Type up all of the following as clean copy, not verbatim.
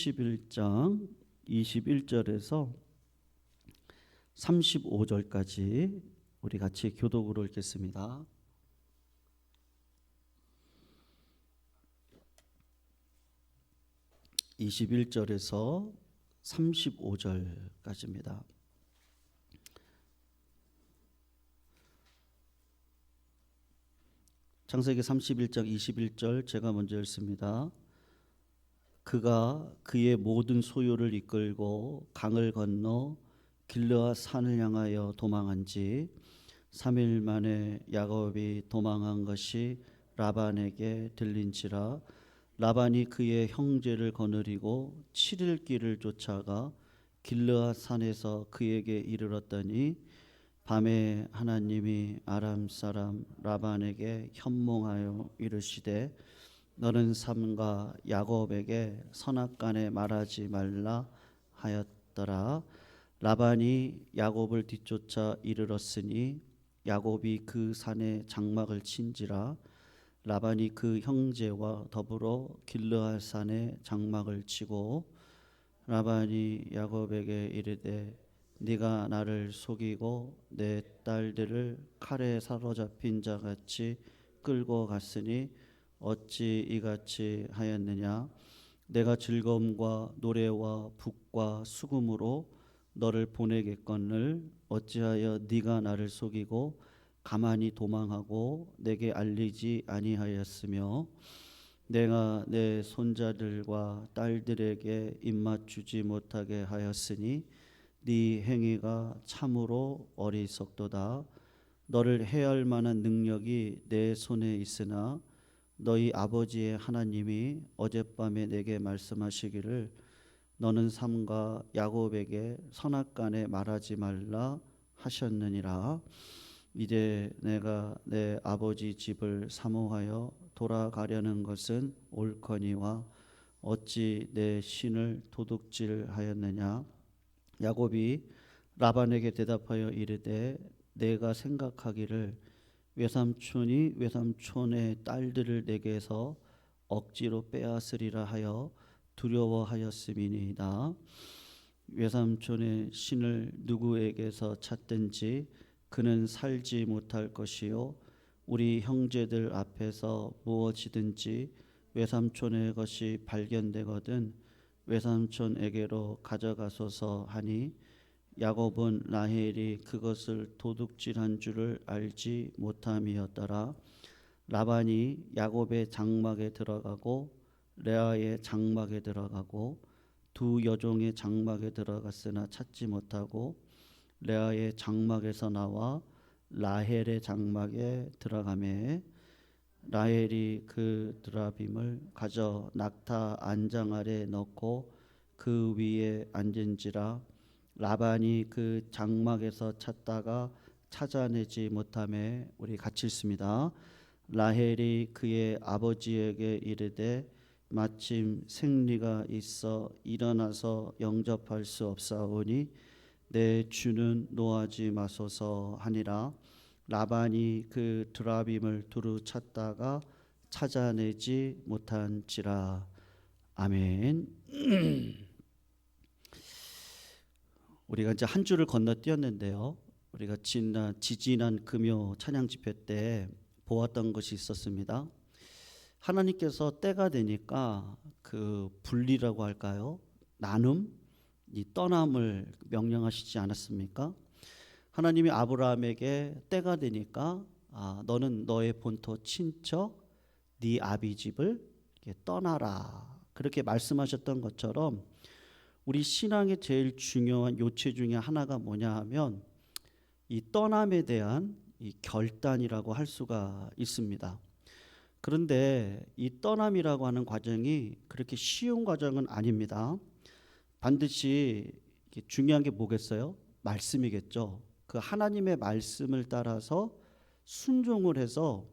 31장 21절에서 35절까지 우리 같이 교독으로 읽겠습니다. (21절에서) 35절까지입니다. 창세기 31장 21절 제가 먼저 읽습니다. 그가 그의 모든 소유를 이끌고 강을 건너 길르앗 산을 향하여 도망한지 3일 만에 야곱이 도망한 것이 라반에게 들린지라. 라반이 그의 형제를 거느리고 7일 길을 쫓아가 길르앗 산에서 그에게 이르렀더니 밤에 하나님이 아람 사람 라반에게 현몽하여 이르시되 너는 삼가 야곱에게 선악간에 말하지 말라 하였더라. 라반이 야곱을 뒤쫓아 이르렀으니 야곱이 그 산에 장막을 친지라. 라반이 그 형제와 더불어 길르앗 산에 장막을 치고 라반이 야곱에게 이르되 네가 나를 속이고 내 딸들을 칼에 사로잡힌 자같이 끌고 갔으니 어찌 이같이 하였느냐. 내가 즐거움과 노래와 북과 수금으로 너를 보내겠거늘 어찌하여 네가 나를 속이고 가만히 도망하고 내게 알리지 아니하였으며 내가 내 손자들과 딸들에게 입맛 주지 못하게 하였으니 네 행위가 참으로 어리석도다. 너를 해할 만한 능력이 내 손에 있으나 너희 아버지의 하나님이 어젯밤에 내게 말씀하시기를 너는 삼가 야곱에게 선악간에 말하지 말라 하셨느니라. 이제 내가 내 아버지 집을 사모하여 돌아가려는 것은 옳거니와 어찌 내 신을 도둑질하였느냐. 야곱이 라반에게 대답하여 이르되 내가 생각하기를 외삼촌이 외삼촌의 딸들을 내게서 억지로 빼앗으리라 하여 두려워하였음이니이다. 외삼촌의 신을 누구에게서 찾든지 그는 살지 못할 것이요 우리 형제들 앞에서 무엇이든지 외삼촌의 것이 발견되거든 외삼촌에게로 가져가소서 하니 야곱은 라헬이 그것을 도둑질한 줄을 알지 못함이었더라. 라반이 야곱의 장막에 들어가고 레아의 장막에 들어가고 두 여종의 장막에 들어갔으나 찾지 못하고 레아의 장막에서 나와 라헬의 장막에 들어가매 라헬이 그 드라빔을 가져 낙타 안장 아래 넣고 그 위에 앉은지라. 라반이 그 장막에서 찾다가 찾아내지 못하매 우리 같이 읽습니다. 라헬이 그의 아버지에게 이르되 마침 생리가 있어 일어나서 영접할 수 없사오니 내 주는 노하지 마소서 하니라. 라반이 그 드라빔을 두루 찾다가 찾아내지 못한지라. 아멘. 우리가 이제 한 주를 건너뛰었는데요. 우리가 지지난 금요 찬양 집회 때 보았던 것이 있었습니다. 하나님께서 때가 되니까 그 분리라고 할까요? 나눔, 이 떠남을 명령하시지 않았습니까? 하나님이 아브라함에게 때가 되니까 너는 너의 본토 친척 네 아비 집을 떠나라 그렇게 말씀하셨던 것처럼 우리 신앙의 제일 중요한 요체 중에 하나가 뭐냐 하면 이 떠남에 대한 이 결단이라고 할 수가 있습니다. 그런데 이 떠남이라고 하는 과정이 그렇게 쉬운 과정은 아닙니다. 반드시 중요한 게 뭐겠어요? 말씀이겠죠. 그 하나님의 말씀을 따라서 순종을 해서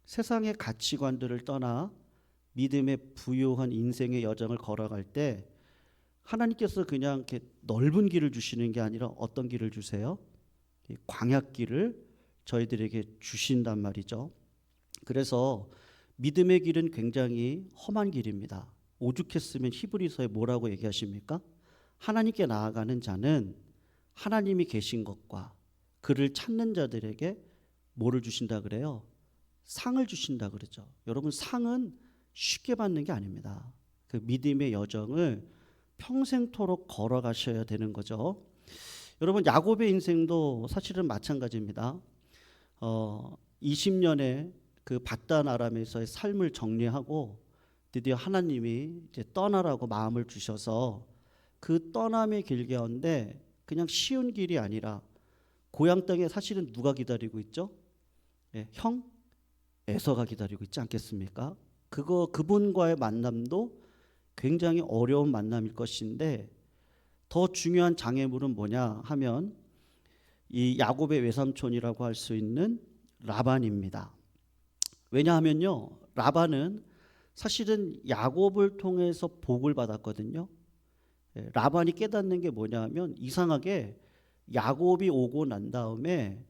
세상의 가치관들을 떠나 믿음의 부유한 인생의 여정을 걸어갈 때 하나님께서 그냥 이렇게 넓은 길을 주시는 게 아니라 어떤 길을 주세요? 광야길을 저희들에게 주신단 말이죠. 그래서 믿음의 길은 굉장히 험한 길입니다. 오죽했으면 히브리서에 뭐라고 얘기하십니까? 하나님께 나아가는 자는 하나님이 계신 것과 그를 찾는 자들에게 뭐를 주신다 그래요? 상을 주신다 그러죠. 여러분, 상은 쉽게 받는 게 아닙니다. 그 믿음의 여정을 평생토록 걸어가셔야 되는 거죠. 여러분, 야곱의 인생도 사실은 마찬가지입니다. 20년의 그 바단 아람에서의 삶을 정리하고 드디어 하나님이 이제 떠나라고 마음을 주셔서 그 떠남의 길 가운데 그냥 쉬운 길이 아니라 고향 땅에 사실은 누가 기다리고 있죠? 형 에서가 기다리고 있지 않겠습니까? 그분과의 만남도 굉장히 어려운 만남일 것인데, 더 중요한 장애물은 뭐냐 하면 이 야곱의 외삼촌이라고 할 수 있는 라반입니다. 왜냐하면요, 라반은 사실은 야곱을 통해서 복을 받았거든요. 라반이 깨닫는 게 뭐냐면, 이상하게 야곱이 오고 난 다음에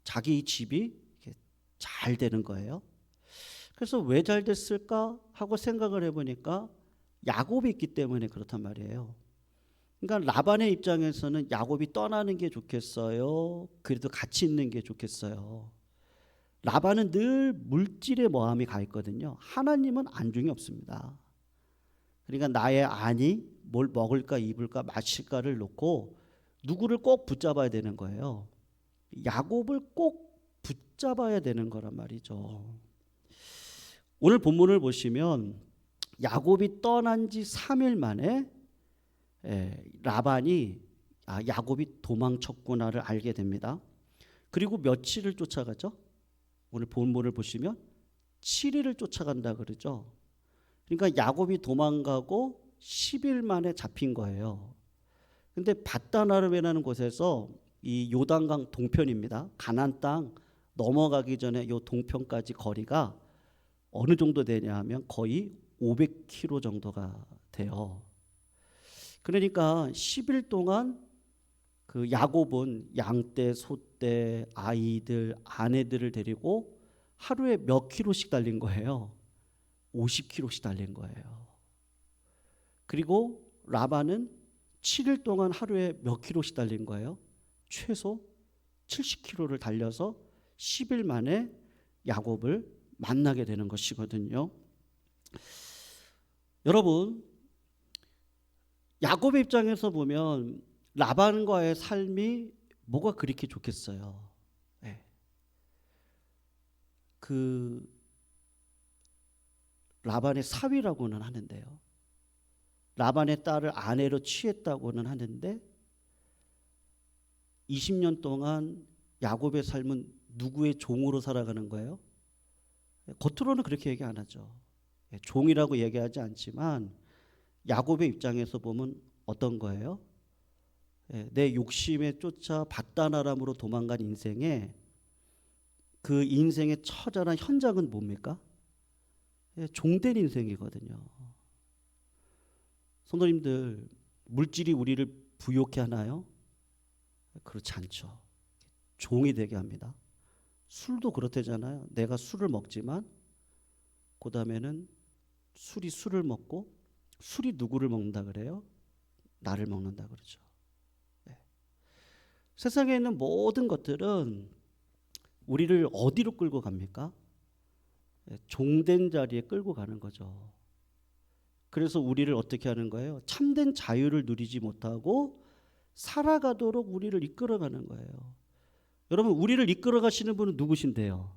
자기 집이 잘 되는 거예요. 그래서 왜 잘 됐을까 하고 생각을 해보니까 야곱이 있기 때문에 그렇단 말이에요. 그러니까 라반의 입장에서는 야곱이 떠나는 게 좋겠어요? 그래도 같이 있는 게 좋겠어요? 라반은 늘 물질의 마음이 가 있거든요. 하나님은 안중이 없습니다. 그러니까 나의 안이 뭘 먹을까 입을까 마실까를 놓고 누구를 꼭 붙잡아야 되는 거예요. 야곱을 꼭 붙잡아야 되는 거란 말이죠. 오늘 본문을 보시면 야곱이 떠난 지 3일 만에 라반이 야곱이 도망쳤구나를 알게 됩니다. 그리고 며칠을 쫓아가죠? 오늘 본문을 보시면 7일을 쫓아간다 그러죠. 그러니까 야곱이 도망가고 10일 만에 잡힌 거예요. 근데 밧다나름이라는 곳에서 이 요단강 동편입니다. 가나안 땅 넘어가기 전에 요 동편까지 거리가 어느 정도 되냐 하면 거의 500km 정도가 돼요. 그러니까 10일 동안 그 야곱은 양떼, 소떼, 아이들, 아내들을 데리고 하루에 몇 킬로씩 달린 거예요. 50km씩 달린 거예요. 그리고 라반은 7일 동안 하루에 몇 킬로씩 달린 거예요. 최소 70km를 달려서 10일 만에 야곱을 만나게 되는 것이거든요. 여러분, 야곱의 입장에서 보면 라반과의 삶이 뭐가 그렇게 좋겠어요. 그 라반의 사위라고는 하는데요. 라반의 딸을 아내로 취했다고는 하는데 20년 동안 야곱의 삶은 누구의 종으로 살아가는 거예요? 겉으로는 그렇게 얘기 안 하죠. 종이라고 얘기하지 않지만 야곱의 입장에서 보면 어떤 거예요? 내 욕심에 쫓아 밧다나람으로 도망간 인생에 그 인생의 처절한 현장은 뭡니까? 종된 인생이거든요. 성도님들, 물질이 우리를 부욕해 하나요? 그렇지 않죠. 종이 되게 합니다. 술도 그렇대잖아요. 내가 술을 먹지만 그 다음에는 술이 술을 먹고 술이 누구를 먹는다 그래요? 나를 먹는다 그러죠. 세상에 있는 모든 것들은 우리를 어디로 끌고 갑니까? 종된 자리에 끌고 가는 거죠. 그래서 우리를 어떻게 하는 거예요? 참된 자유를 누리지 못하고 살아가도록 우리를 이끌어가는 거예요. 여러분, 우리를 이끌어 가시는 분은 누구신데요?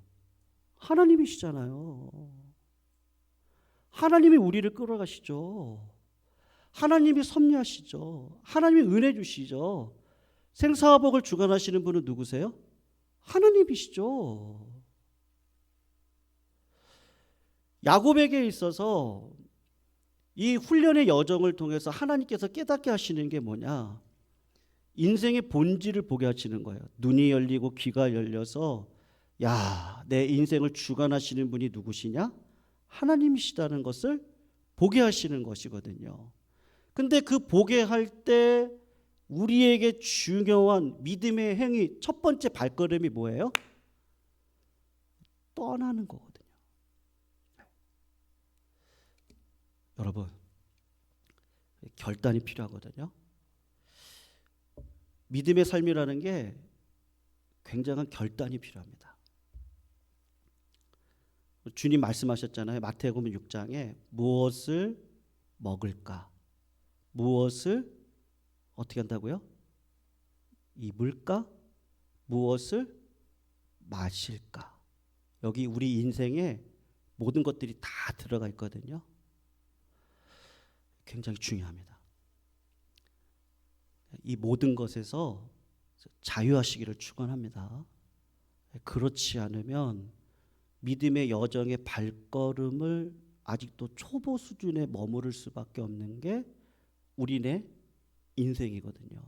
하나님이시잖아요. 하나님이 우리를 끌어가시죠. 하나님이 섭리하시죠. 하나님이 은혜 주시죠. 생사와 복을 주관하시는 분은 누구세요? 하나님이시죠. 야곱에게 있어서 이 훈련의 여정을 통해서 하나님께서 깨닫게 하시는 게 뭐냐? 인생의 본질을 보게 하시는 거예요. 눈이 열리고 귀가 열려서 야, 내 인생을 주관하시는 분이 누구시냐? 하나님이시다는 것을 보게 하시는 것이거든요. 근데 그 보게 할 때 우리에게 중요한 믿음의 행위, 첫 번째 발걸음이 뭐예요? 떠나는 거거든요. 여러분, 결단이 필요하거든요. 믿음의 삶이라는 게 굉장한 결단이 필요합니다. 주님 말씀하셨잖아요. 마태복음 6장에 무엇을 먹을까? 무엇을 어떻게 한다고요? 입을까? 무엇을 마실까? 여기 우리 인생에 모든 것들이 다 들어가 있거든요. 굉장히 중요합니다. 이 모든 것에서 자유하시기를 축원합니다. 그렇지 않으면 믿음의 여정의 발걸음을 아직도 초보 수준에 머무를 수밖에 없는 게 우리네 인생이거든요.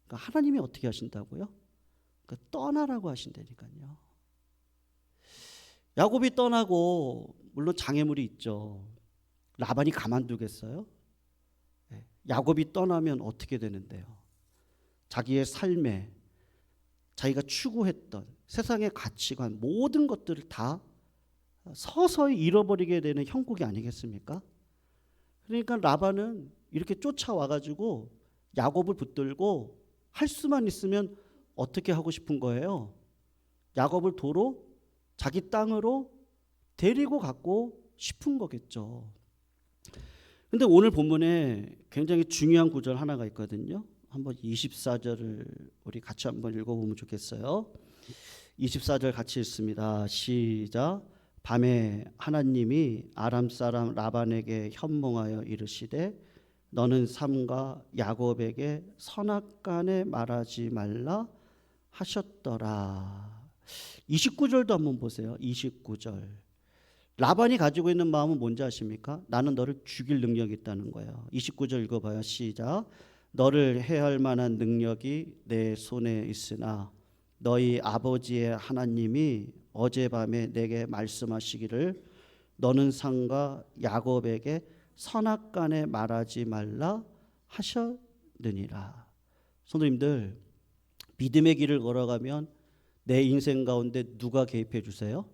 그러니까 하나님이 어떻게 하신다고요? 그러니까 떠나라고 하신다니까요. 야곱이 떠나고 물론 장애물이 있죠. 라반이 가만두겠어요? 야곱이 떠나면 어떻게 되는데요? 자기의 삶에 자기가 추구했던 세상의 가치관 모든 것들을 다 서서히 잃어버리게 되는 형국이 아니겠습니까? 그러니까 라반은 이렇게 쫓아와가지고 야곱을 붙들고 할 수만 있으면 어떻게 하고 싶은 거예요? 야곱을 도로 자기 땅으로 데리고 갔고 싶은 거겠죠. 근데 오늘 본문에 굉장히 중요한 구절 하나가 있거든요. 한번 24절을 우리 같이 한번 읽어보면 좋겠어요. 24절 같이 읽습니다. 시작. 밤에 하나님이 아람 사람 라반에게 현몽하여 이르시되 너는 삼가 야곱에게 선악간에 말하지 말라 하셨더라. 29절도 한번 보세요. 29절. 라반이 가지고 있는 마음은 뭔지 아십니까? 나는 너를 죽일 능력이 있다는 거예요. 29절 읽어봐요. 시작. 너를 해할 만한 능력이 내 손에 있으나 너희 아버지의 하나님이 어젯밤에 내게 말씀하시기를 너는 상가 야곱에게 선악간에 말하지 말라 하셨느니라. 성도님들, 믿음의 길을 걸어가면 내 인생 가운데 누가 개입해 주세요?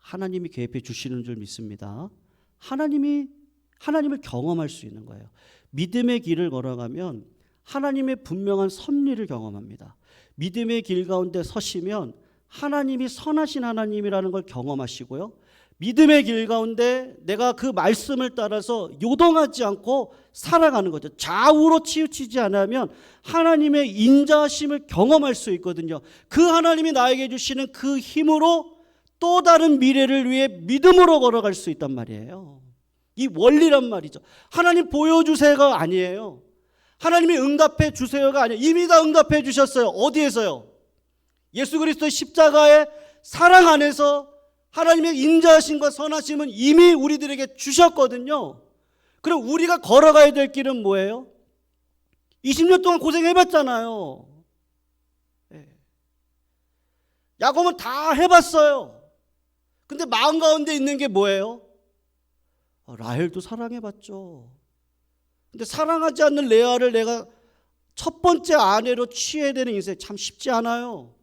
하나님이 개입해 주시는 줄 믿습니다. 하나님을 경험할 수 있는 거예요. 믿음의 길을 걸어가면 하나님의 분명한 섭리를 경험합니다. 믿음의 길 가운데 서시면 하나님이 선하신 하나님이라는 걸 경험하시고요. 믿음의 길 가운데 내가 그 말씀을 따라서 요동하지 않고 살아가는 거죠. 좌우로 치우치지 않으면 하나님의 인자하심을 경험할 수 있거든요. 그 하나님이 나에게 주시는 그 힘으로 또 다른 미래를 위해 믿음으로 걸어갈 수 있단 말이에요. 이 원리란 말이죠. 하나님 보여주세요가 아니에요. 하나님이 응답해 주세요가 아니에요. 이미 다 응답해 주셨어요. 어디에서요? 예수 그리스도의 십자가의 사랑 안에서 하나님의 인자하심과 선하심은 이미 우리들에게 주셨거든요. 그럼 우리가 걸어가야 될 길은 뭐예요? 20년 동안 고생해봤잖아요. 야곱은 다 해봤어요. 근데 마음 가운데 있는 게 뭐예요? 라헬도 사랑해봤죠. 근데 사랑하지 않는 레아를 내가 첫 번째 아내로 취해야 되는 인생 참 쉽지 않아요.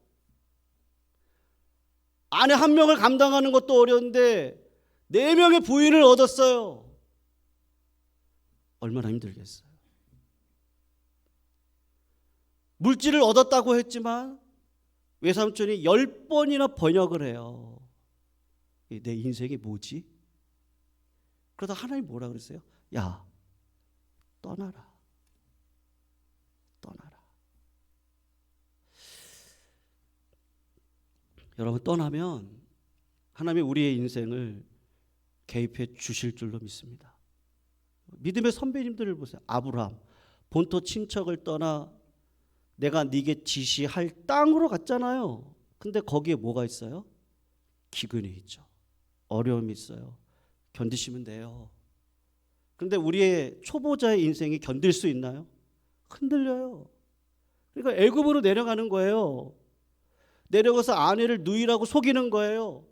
아내 한 명을 감당하는 것도 어려운데 4명의 부인을 얻었어요. 얼마나 힘들겠어요. 물질을 얻었다고 했지만 외삼촌이 10번이나 번역을 해요. 내 인생이 뭐지? 그러다 하나님 뭐라 그랬어요? 야, 떠나라. 떠나라. 여러분, 떠나면 하나님이 우리의 인생을 개입해 주실 줄로 믿습니다. 믿음의 선배님들을 보세요. 아브라함 본토 친척을 떠나 내가 네게 지시할 땅으로 갔잖아요. 근데 거기에 뭐가 있어요? 기근이 있죠. 어려움이 있어요. 견디시면 돼요. 그런데 우리의 초보자의 인생이 견딜 수 있나요? 흔들려요. 그러니까 애굽으로 내려가는 거예요. 내려가서 아내를 누이라고 속이는 거예요.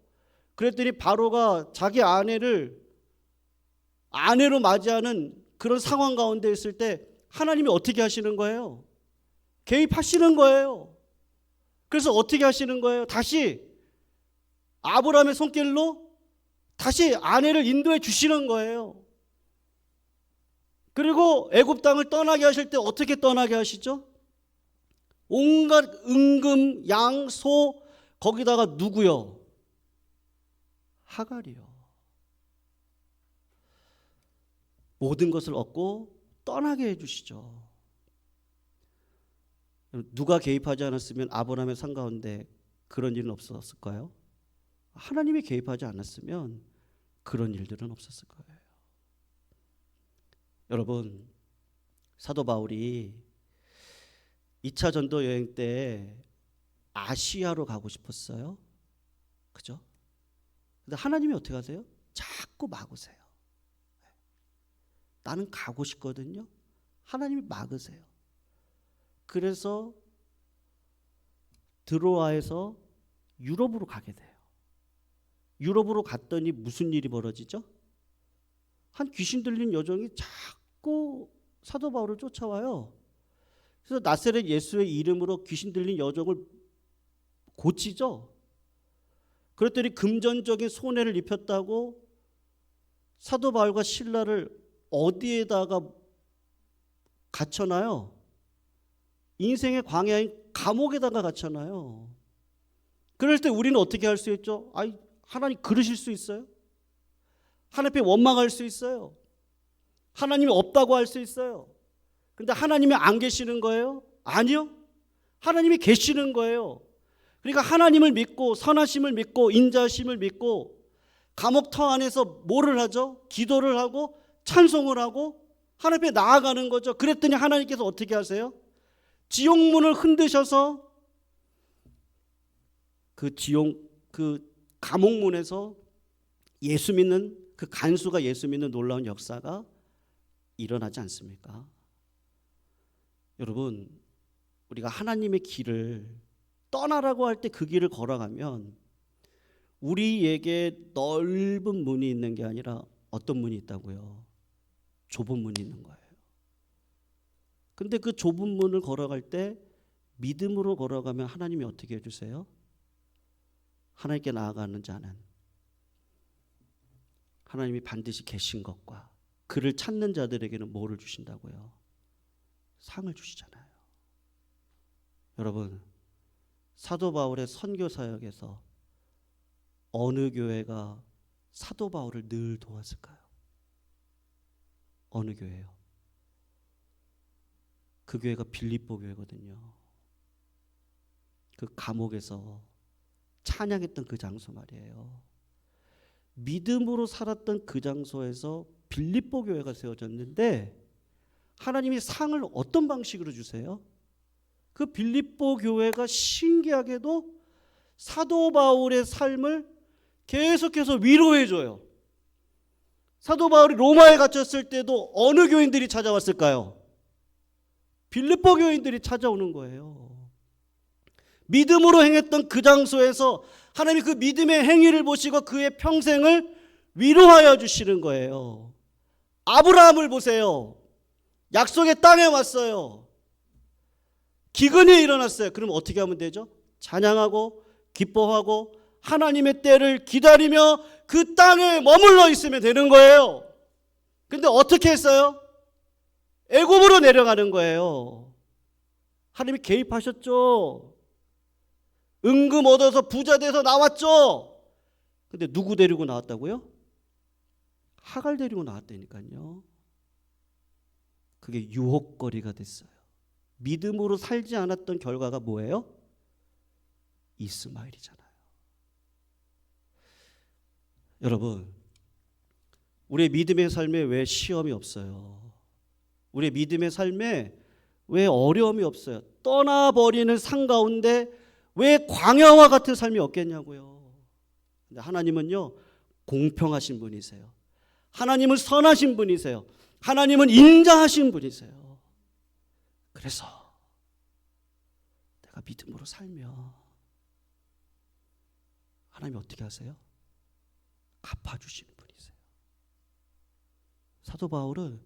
그랬더니 바로가 자기 아내를 아내로 맞이하는 그런 상황 가운데 있을 때 하나님이 어떻게 하시는 거예요? 개입하시는 거예요. 그래서 어떻게 하시는 거예요? 다시 아브라함의 손길로 다시 아내를 인도해 주시는 거예요. 그리고 애굽 땅을 떠나게 하실 때 어떻게 떠나게 하시죠? 온갖 은금, 양, 소, 거기다가 누구요? 하갈이요. 모든 것을 얻고 떠나게 해주시죠. 누가 개입하지 않았으면 아브라함의 산 가운데 그런 일은 없었을까요? 하나님이 개입하지 않았으면 그런 일들은 없었을 거예요. 여러분, 사도 바울이 2차 전도 여행 때 아시아로 가고 싶었어요. 그죠? 근데 하나님이 어떻게 하세요? 자꾸 막으세요. 나는 가고 싶거든요. 하나님이 막으세요. 그래서 드로아에서 유럽으로 가게 돼요. 유럽으로 갔더니 무슨 일이 벌어지죠? 한 귀신 들린 여종이 자꾸 사도 바울을 쫓아와요. 그래서 나사렛 예수의 이름으로 귀신 들린 여종을 고치죠. 그랬더니 금전적인 손해를 입혔다고 사도 바울과 실라를 어디에다가 갇혀놔요? 인생의 광야인 감옥에다가 갇혀놔요. 그럴 때 우리는 어떻게 할 수 있죠? 하나님 그러실 수 있어요? 하나님 앞에 원망할 수 있어요? 하나님이 없다고 할 수 있어요? 근데 하나님이 안 계시는 거예요? 아니요. 하나님이 계시는 거예요. 그러니까 하나님을 믿고 선하심을 믿고 인자심을 믿고 감옥터 안에서 뭐를 하죠? 기도를 하고 찬송을 하고 하나님 앞에 나아가는 거죠. 그랬더니 하나님께서 어떻게 하세요? 지옥문을 흔드셔서 그 감옥문에서 예수 믿는 그 간수가 예수 믿는 놀라운 역사가 일어나지 않습니까? 여러분, 우리가 하나님의 길을 떠나라고 할 때 그 길을 걸어가면 우리에게 넓은 문이 있는 게 아니라 어떤 문이 있다고요? 좁은 문이 있는 거예요. 근데 그 좁은 문을 걸어갈 때 믿음으로 걸어가면 하나님이 어떻게 해주세요? 하나님께 나아가는 자는 하나님이 반드시 계신 것과 그를 찾는 자들에게는 뭐를 주신다고요? 상을 주시잖아요. 여러분, 사도 바울의 선교 사역에서 어느 교회가 사도 바울을 늘 도왔을까요? 어느 교회요? 그 교회가 빌립보 교회거든요. 그 감옥에서 찬양했던 그 장소 말이에요. 믿음으로 살았던 그 장소에서 빌립보 교회가 세워졌는데 하나님이 상을 어떤 방식으로 주세요? 그 빌립보 교회가 신기하게도 사도 바울의 삶을 계속해서 위로해줘요. 사도 바울이 로마에 갇혔을 때도 어느 교인들이 찾아왔을까요? 빌립보 교인들이 찾아오는 거예요. 믿음으로 행했던 그 장소에서 하나님이 그 믿음의 행위를 보시고 그의 평생을 위로하여 주시는 거예요. 아브라함을 보세요. 약속의 땅에 왔어요. 기근이 일어났어요. 그럼 어떻게 하면 되죠? 찬양하고 기뻐하고 하나님의 때를 기다리며 그 땅에 머물러 있으면 되는 거예요. 근데 어떻게 했어요? 애굽으로 내려가는 거예요. 하나님이 개입하셨죠. 은금 얻어서 부자 돼서 나왔죠. 근데 누구 데리고 나왔다고요? 하갈 데리고 나왔다니까요. 그게 유혹거리가 됐어요. 믿음으로 살지 않았던 결과가 뭐예요? 이스마엘이잖아요. 여러분, 우리의 믿음의 삶에 왜 시험이 없어요? 우리의 믿음의 삶에 왜 어려움이 없어요? 떠나버리는 산 가운데 왜 광야와 같은 삶이 없겠냐고요. 근데 하나님은요, 공평하신 분이세요. 하나님은 선하신 분이세요. 하나님은 인자하신 분이세요. 그래서 내가 믿음으로 살면 하나님이 어떻게 하세요? 갚아주시는 분이세요. 사도 바울은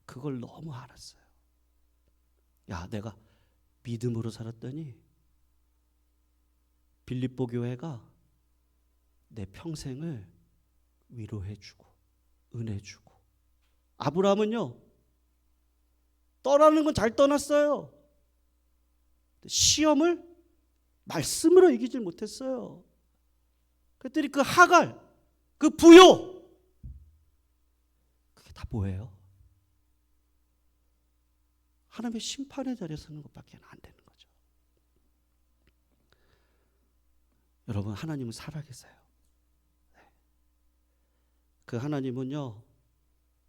그걸 너무 알았어요. 야, 내가 믿음으로 살았더니 빌립보 교회가 내 평생을 위로해주고 은혜주고, 아브라함은요 떠나는 건 잘 떠났어요. 시험을 말씀으로 이기질 못했어요. 그랬더니 그 하갈, 그 부요, 그게 다 뭐예요? 하나님의 심판의 자리에 서는 것밖에 안 되는 거죠. 여러분, 하나님은 살아계세요. 그 하나님은요,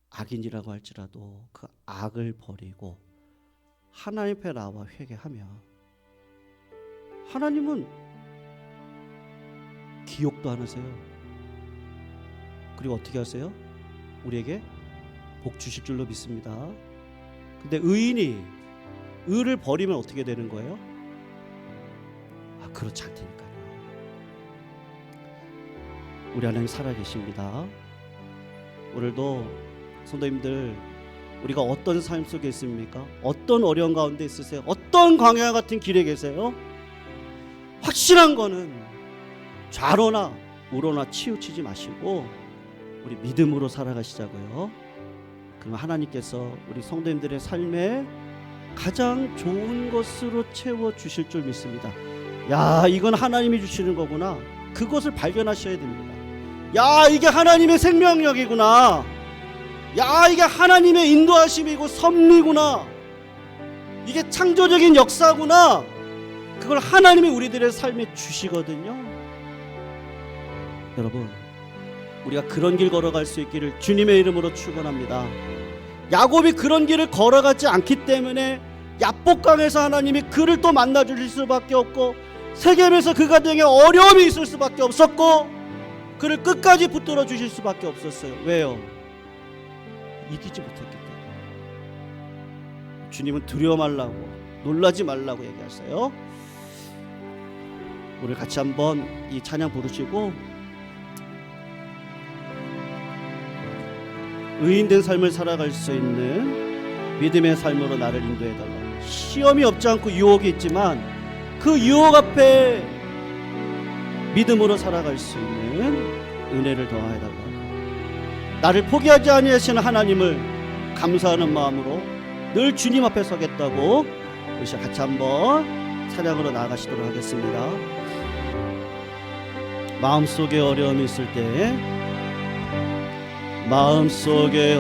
악인이라고 할지라도 그 악을 버리고 하나님 앞에 나와 회개하면 하나님은 기억도 안 하세요. 그리고 어떻게 하세요? 우리에게 복 주실 줄로 믿습니다. 근데 의인이 의를 버리면 어떻게 되는 거예요? 그렇지 않다니까요. 우리 하나님 살아계십니다. 오늘도 성도님들, 우리가 어떤 삶 속에 있습니까? 어떤 어려운 가운데 있으세요? 어떤 광야 같은 길에 계세요? 확실한 거는 좌로나 우로나 치우치지 마시고 우리 믿음으로 살아가시자고요. 그럼 하나님께서 우리 성도님들의 삶에 가장 좋은 것으로 채워주실 줄 믿습니다. 야, 이건 하나님이 주시는 거구나. 그것을 발견하셔야 됩니다. 야, 이게 하나님의 생명력이구나. 야, 이게 하나님의 인도하심이고 섭리구나. 이게 창조적인 역사구나. 그걸 하나님이 우리들의 삶에 주시거든요. 여러분, 우리가 그런 길 걸어갈 수 있기를 주님의 이름으로 축원합니다. 야곱이 그런 길을 걸어가지 않기 때문에 야복강에서 하나님이 그를 또 만나 주실 수밖에 없고, 세겜에서 그 가정에 어려움이 있을 수밖에 없었고, 그를 끝까지 붙들어 주실 수밖에 없었어요. 왜요? 이기지 못했기 때문에. 주님은 두려워 말라고, 놀라지 말라고 얘기하세요. 우리 같이 한번 이 찬양 부르시고 의인된 삶을 살아갈 수 있는 믿음의 삶으로 나를 인도해달라. 시험이 없지 않고 유혹이 있지만 그 유혹 앞에 믿음으로 살아갈 수 있는 은혜를 더하여달라. 나를 포기하지 아니하시는 하나님을 감사하는 마음으로 늘 주님 앞에 서겠다고 우리 같이 한번 찬양으로 나아가시도록 하겠습니다. 마음속에 어려움이 있을 때, 마음속에